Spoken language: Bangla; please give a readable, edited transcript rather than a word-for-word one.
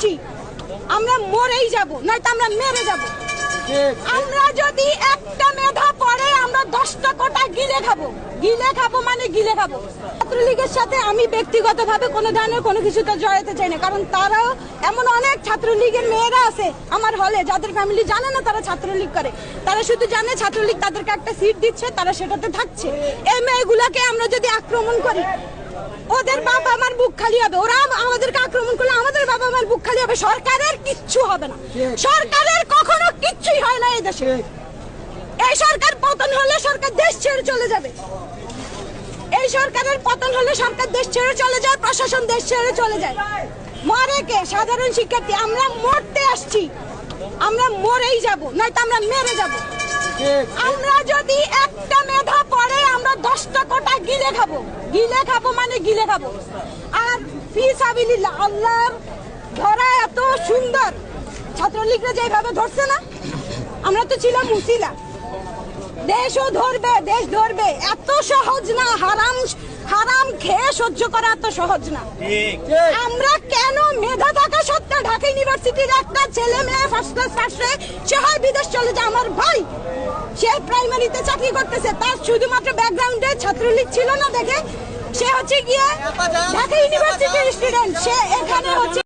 আসছি, আমরা মরেই যাব, নয়তো আমরা মেরে যাব। আমরা যদি একটা মেধা পড়ে আমরা 10টা কোটা গিলে খাবো, মানে গিলে খাবো। ছাত্রলীগের সাথে আমি ব্যক্তিগতভাবে কোনো ধরনের কোনো কিছুতে জড়াতে চাই না, কারণ তারাও এমন অনেক ছাত্রলীগের মেয়েরা আছে আমার হলে যাদের ফ্যামিলি জানে না তারা ছাত্রলীগ করে, তারা শুধু জানে ছাত্রলীগ তাদেরকে একটা সিট দিচ্ছে, তারা সেটাতে থাকছে। এই মেয়েগুলাকে আমরা যদি আক্রমণ করি ওদের বাবা আমার বুক খালি হবে, ওরা আমাদেরকে আক্রমণ করলে আমাদের বাবা আমার বুক খালি হবে। সরকারের কিচ্ছু হবে না, সরকারের কখনো কিচ্ছুই হয় না এই দেশে। এই সরকার পতন হলে সরকার দেশ ছেড়ে চলে যাবে, এই সরকারের পতন হলে সরকার দেশ ছেড়ে চলে যায়, প্রশাসন দেশ ছেড়ে চলে যায়। মরে কে? সাধারণ শিক্ষার্থী। আমরা মরতে আসছি, আমরা মরেই যাব, নয়তো আমরা মেরে যাব। আমরা যদি একটা মেধা পড়ে আমরা 10টা কোটা গিলে খাবো, মানে গিলে খাবো। আর ফি সাবিলিল্লাহ, আল্লাহর ধরা এত সুন্দর, ছাত্রলীগরা যেভাবে ধরছে না, আমরা তো ছিলাম মুসিলা। দেশও ধরবে, দেশ ধরবে, এত সহজ না। হারাম খেয়ে সহ্য করা এত সহজ না। আমরা কেন মেধা থাকা সত্ত্বেও ঢাকা ইউনিভার্সিটির একটা ছেলে মেয়ে ফার্স্ট ক্লাস পাশে সে হয় বিদেশ চলে যায়। আমার ভাই সে প্রাইমারিতে চাকরি করতেছে, তার শুধুমাত্র ব্যাকগ্রাউন্ডে ছাত্রলীগ ছিল না দেখে সে হচ্ছে গিয়ে ঢাকা ইউনিভার্সিটির স্টুডেন্ট, সে এখানে হচ্ছে